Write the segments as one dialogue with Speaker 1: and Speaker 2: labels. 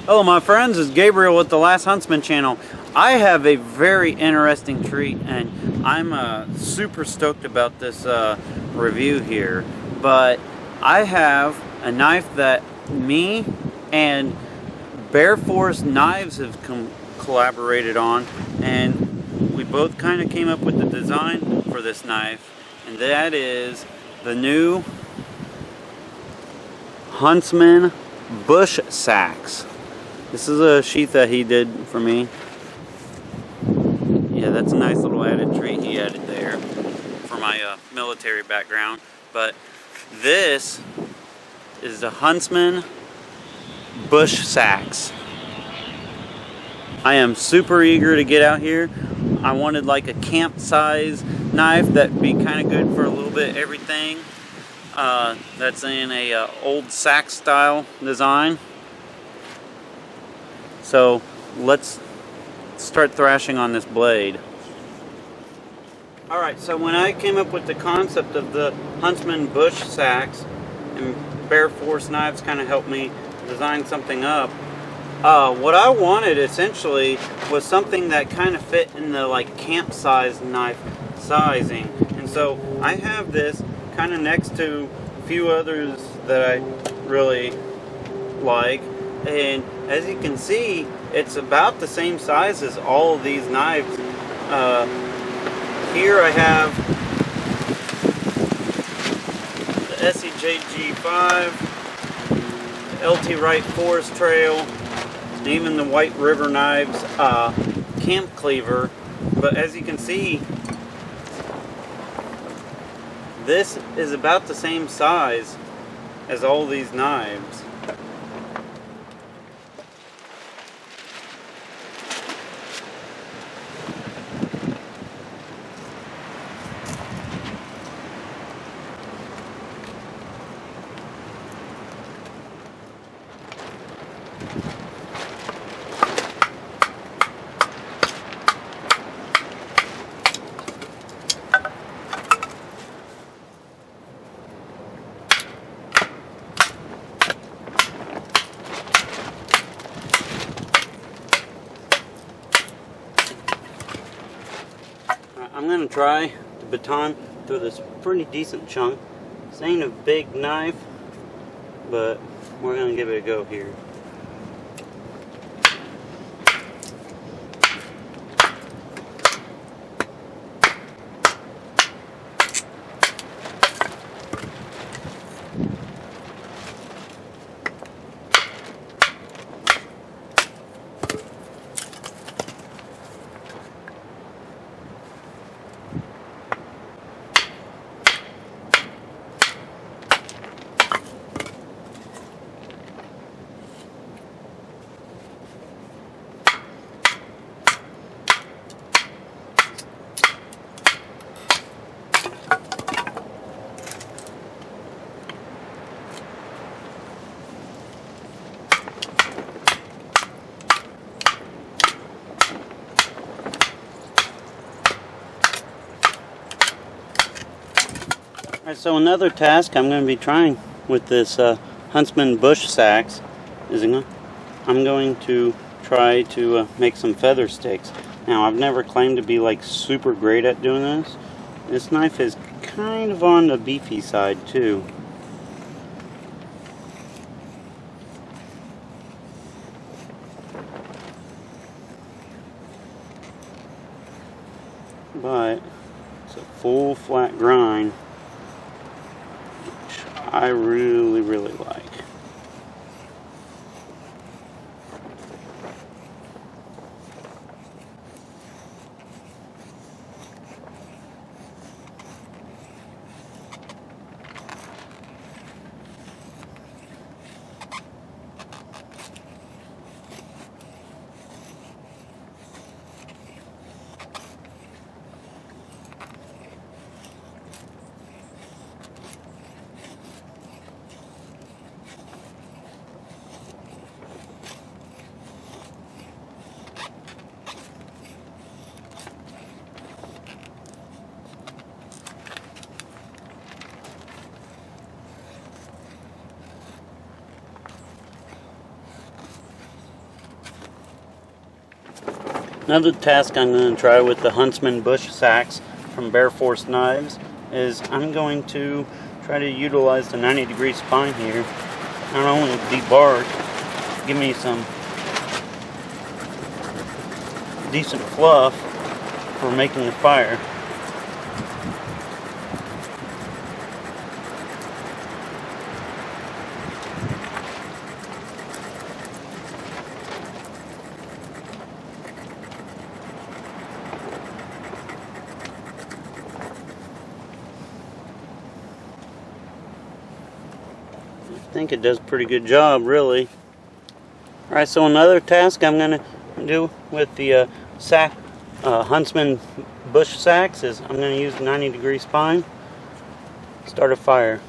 Speaker 1: Hello my friends, it's Gabriel with the Last Huntsman channel. I have a very interesting treat and I'm super stoked about this review here. But I have a knife that me and Bear Force Knives have collaborated on, and we both kind of came up with the design for this knife, and that is the new Huntsman Seax. This is a sheath that he did for me. Yeah, that's a nice little added treat he added there for my military background. But this is the Huntsman Seax. I am super eager to get out here. I wanted like a camp size knife that'd be kind of good for a little bit everything. That's in a old Sax style design. So let's start thrashing on this blade. Alright, so when I came up with the concept of the Huntsman Seax, and Bear Force Knives kind of helped me design something up, what I wanted essentially was something that kind of fit in the like camp size knife sizing. And so I have this kind of next to a few others that I really like. And as you can see, it's about the same size as all of these knives. Here I have the SEJG5, the LT Wright Forest Trail, and even the White River Knives camp cleaver. But as you can see, this is about the same size as all these knives. I'm going to try the baton through this pretty decent chunk. This ain't a big knife, but we're going to give it a go here. Alright, so another task I'm going to be trying with this Huntsman Seax is I'm going to try to make some feather sticks. Now, I've never claimed to be like super great at doing this. This knife is kind of on the beefy side too. But it's a full flat grind, which I really like. Another task I'm going to try with the Huntsman Bush Seax from Bear Force Knives is I'm going to try to utilize the 90-degree spine here. Not only debark, give me some decent fluff for making the fire. I think it does a pretty good job, really. Alright, so another task I'm going to do with the Huntsman Bush Seax is I'm going to use 90-degree spine, start a fire.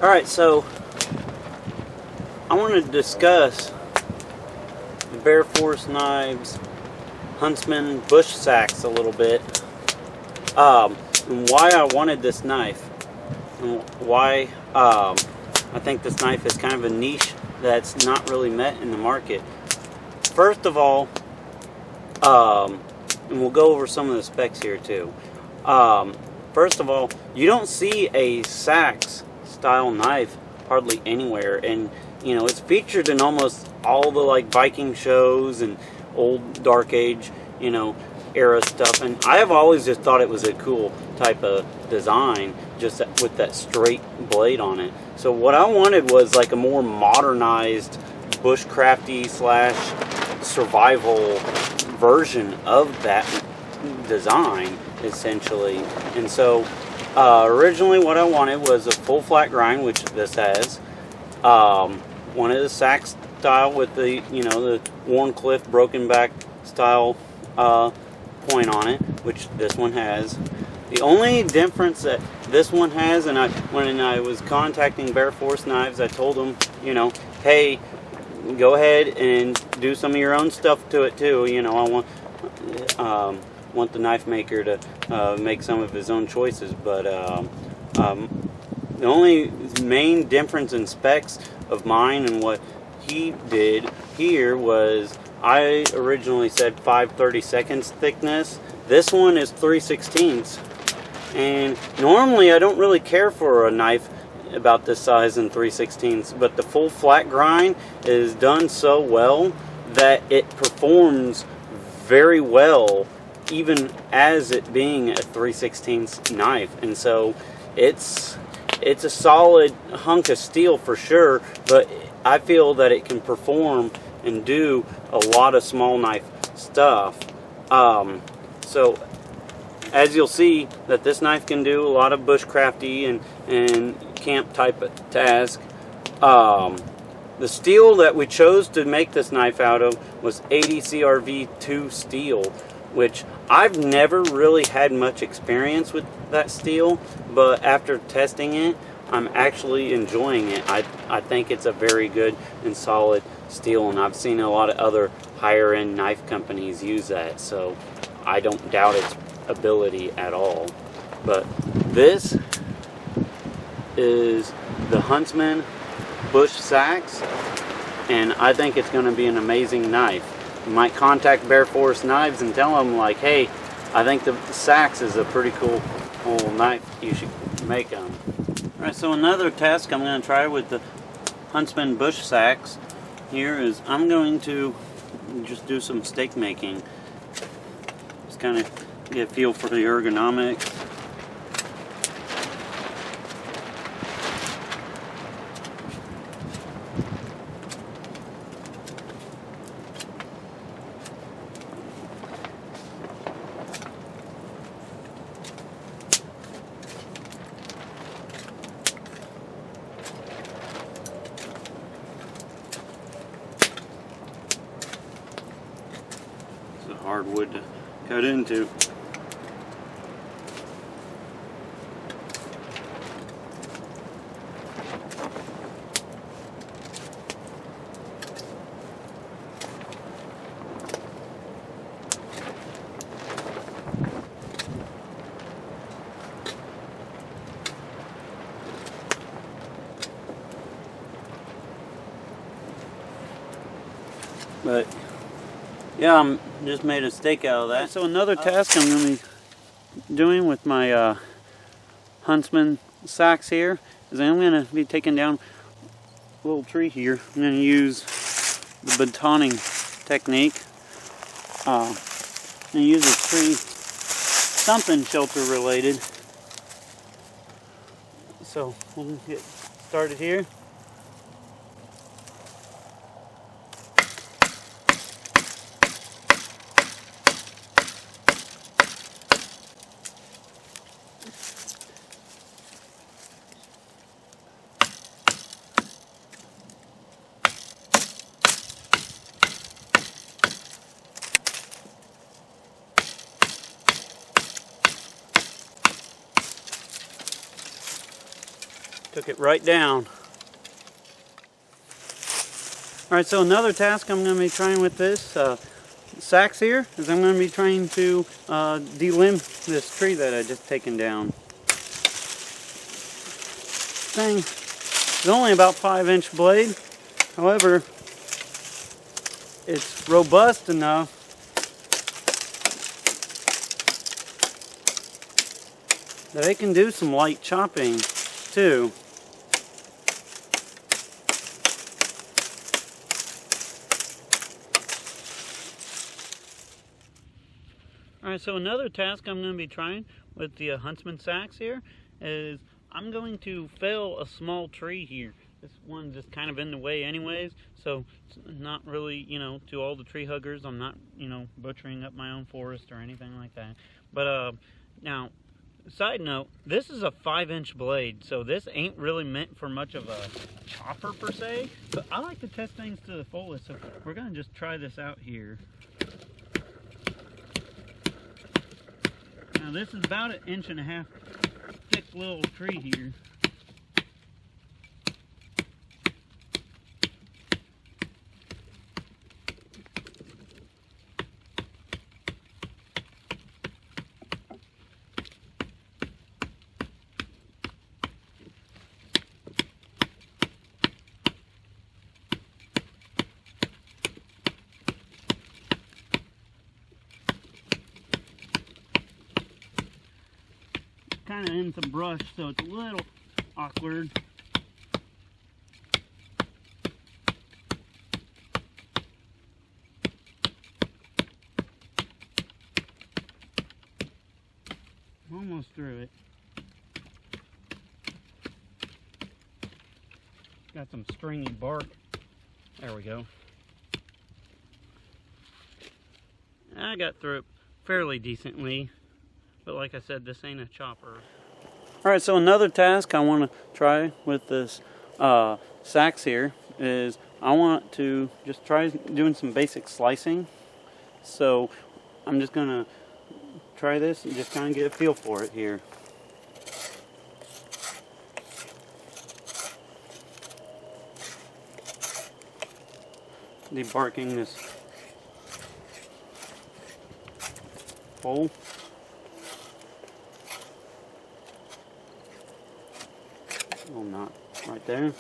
Speaker 1: Alright, so I want to discuss the Bear Force Knives Huntsman Bush Seax a little bit, and why I wanted this knife, and why I think this knife is kind of a niche that's not really met in the market. First of all, and we'll go over some of the specs here too. First of all, you don't see a Seax style knife hardly anywhere, and you know, it's featured in almost all the like Viking shows and old Dark Age, you know, era stuff, and I have always just thought it was a cool type of design, just with that straight blade on it. So what I wanted was like a more modernized bushcrafty / survival version of that design, essentially. And so originally what I wanted was a full flat grind, which this has. Wanted a Seax style with the, you know, the Warncliffe broken back style point on it, which this one has. The only difference that this one has, and when I was contacting Bear Force Knives, I told them, you know, hey, go ahead and do some of your own stuff to it too. You know, I want the knife maker to make some of his own choices, but the only main difference in specs of mine and what he did here was I originally said 5/32 thickness. This one is 3/16, and normally I don't really care for a knife about this size in 3/16, but the full flat grind is done so well that it performs very well, even as it being a 3/16 knife. And so it's a solid hunk of steel for sure, but I feel that it can perform and do a lot of small knife stuff. So as you'll see, that this knife can do a lot of bushcrafty and camp type of task. The steel that we chose to make this knife out of was 80 CRV2 steel, which I've never really had much experience with that steel, but after testing it, I'm actually enjoying it. I think it's a very good and solid steel, and I've seen a lot of other higher end knife companies use that, so I don't doubt its ability at all. But this is the Huntsman Bush Seax, and I think it's going to be an amazing knife. You might contact Bear Force Knives and tell them, like, hey, I think the Seax is a pretty cool knife, you should make them. Alright, so another task I'm going to try with the Huntsman Bush Seax here is I'm going to just do some steak making. Just kind of get a feel for the ergonomics. hardwood to cut into. But yeah, I'm just made a steak out of that. So another task I'm going to be doing with my Huntsman Seax here is I'm going to be taking down a little tree here. I'm going to use the batoning technique. I'm going to use a tree, something shelter related. So we'll get started here. Took it right down. Alright, so another task I'm going to be trying with this Seax here is I'm going to be trying to delimb this tree that I just taken down. Thing is only about 5-inch blade. However, it's robust enough that it can do some light chopping too. Alright, so another task I'm going to be trying with the Huntsman Seax here is I'm going to fell a small tree here. This one just kind of in the way anyways, so it's not really, you know, to all the tree huggers, I'm not, you know, butchering up my own forest or anything like that. But now, side note, this is a 5-inch blade, so this ain't really meant for much of a chopper per se, but I like to test things to the fullest, so we're going to just try this out here. Now this is about 1.5 inch thick little tree here. Kind of in some brush, so it's a little awkward. Almost through it. Got some stringy bark. There we go. I got through it fairly decently. But like I said, this ain't a chopper. Alright, so another task I want to try with this Seax here is I want to just try doing some basic slicing. So I'm just going to try this and just kind of get a feel for it here. Debarking this hole. Little knot right there.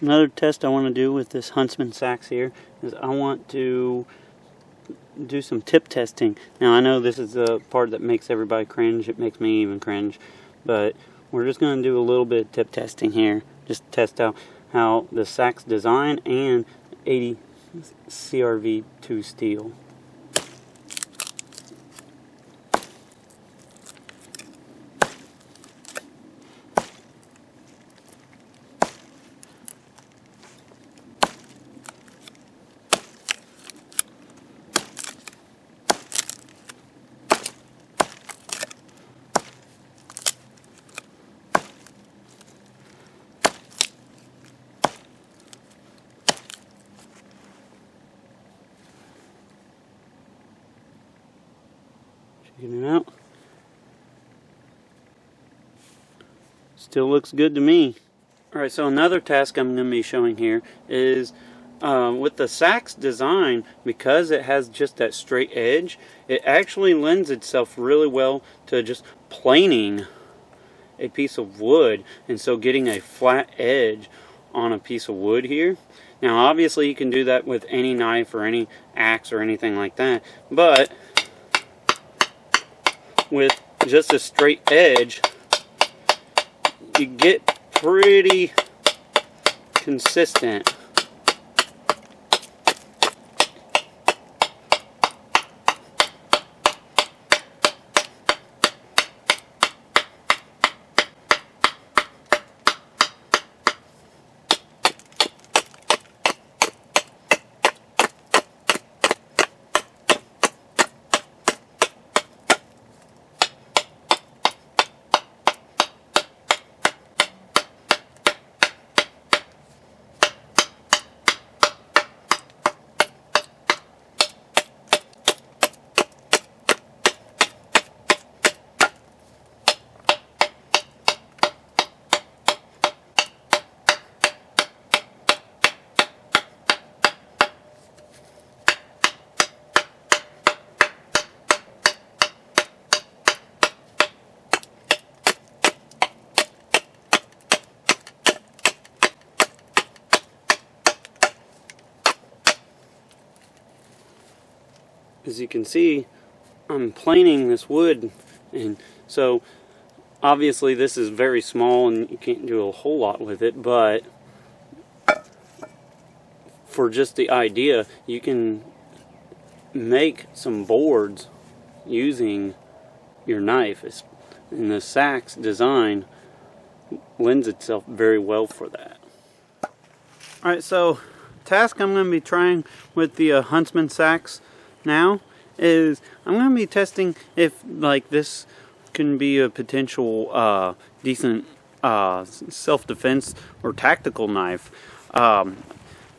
Speaker 1: Another test I want to do with this Huntsman Seax here is I want to do some tip testing. Now I know this is the part that makes everybody cringe. It makes me even cringe. But we're just going to do a little bit of tip testing here. Just test out how the Seax design and 80 CRV2 steel. Checking it out. Still looks good to me. Alright, so another task I'm going to be showing here is with the Seax design, because it has just that straight edge, it actually lends itself really well to just planing a piece of wood, and so getting a flat edge on a piece of wood here. Now obviously you can do that with any knife or any axe or anything like that, but with just a straight edge you get pretty consistent. As you can see, I'm planing this wood, and so obviously this is very small and you can't do a whole lot with it, but for just the idea, you can make some boards using your knife, and the Seax design lends itself very well for that. Alright, so task I'm going to be trying with the Huntsman Seax now is I'm going to be testing if like this can be a potential decent self-defense or tactical knife.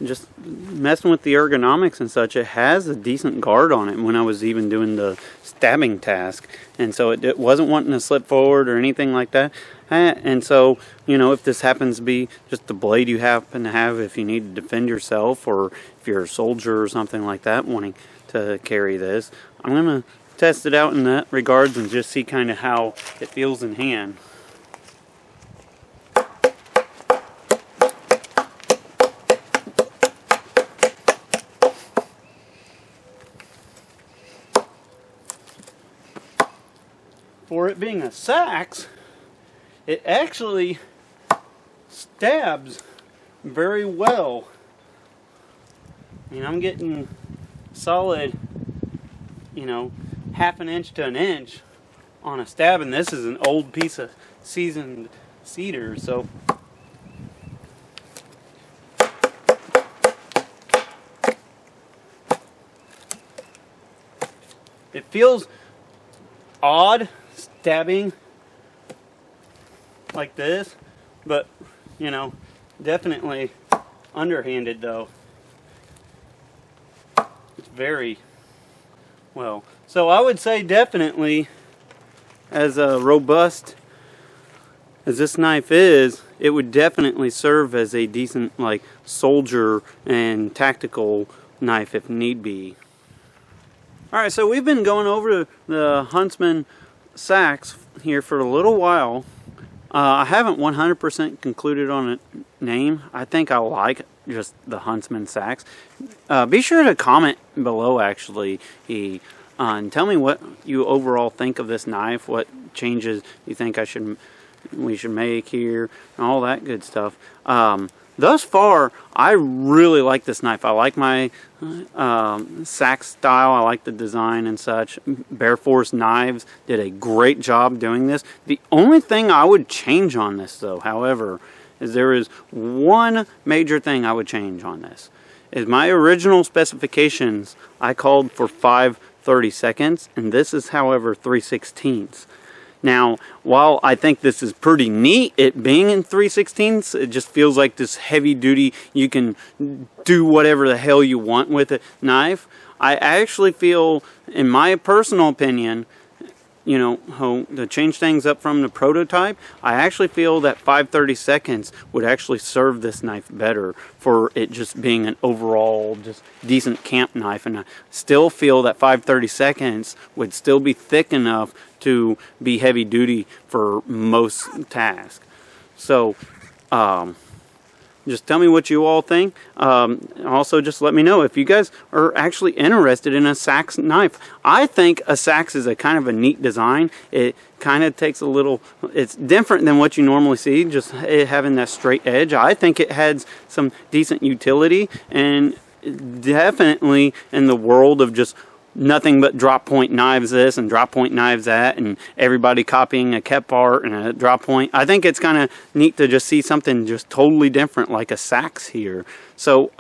Speaker 1: Just messing with the ergonomics and such, it has a decent guard on it when I was even doing the stabbing task, and so it wasn't wanting to slip forward or anything like that. And so, you know, if this happens to be just the blade you happen to have if you need to defend yourself, or if you're a soldier or something like that wanting to carry this, I'm going to test it out in that regards and just see kind of how it feels in hand. For it being a Seax, it actually stabs very well. I mean, I'm getting solid, you know, half an inch to an inch on a stab, and this is an old piece of seasoned cedar, so it feels odd stabbing like this, but you know, definitely underhanded though. It's very well. So I would say definitely, as robust as this knife is, it would definitely serve as a decent like soldier and tactical knife if need be. Alright, so we've been going over the Huntsman Seax here for a little while. I haven't 100% concluded on a name. I think I like just the Huntsman Seax. Be sure to comment below, actually, and tell me what you overall think of this knife, what changes you think we should make here, and all that good stuff. Thus far, I really like this knife. I like my Seax style. I like the design and such. Bear Force Knives did a great job doing this. The only thing I would change on this, though, however, is there is one major thing I would change on this. Is my original specifications, I called for 5/32, and this is, however, 3/16. Now, while I think this is pretty neat, it being in 3/16, it just feels like this heavy duty, you can do whatever the hell you want with a knife. I actually feel, in my personal opinion, you know, to change things up from the prototype, I actually feel that 5/32 would actually serve this knife better for it just being an overall just decent camp knife, and I still feel that 5/32 would still be thick enough to be heavy duty for most tasks. So just tell me what you all think. Also, just let me know if you guys are actually interested in a Seax knife. I think a Seax is a kind of a neat design. It kind of takes a little, it's different than what you normally see, just it having that straight edge. I think it has some decent utility, and definitely in the world of just nothing but drop point knives this and drop point knives that, and everybody copying a Kepart and a drop point. I think it's kind of neat to just see something just totally different like a Seax here. So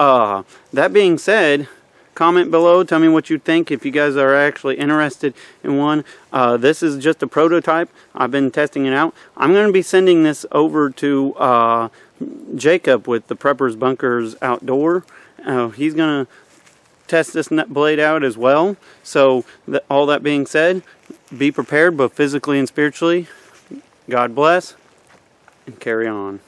Speaker 1: that being said, comment below, tell me what you think if you guys are actually interested in one. This is just a prototype. I've been testing it out. I'm going to be sending this over to Jacob with the Preppers Bunkers Outdoor. He's going to test this blade out as well. So all that being said, be prepared both physically and spiritually. God bless, and carry on.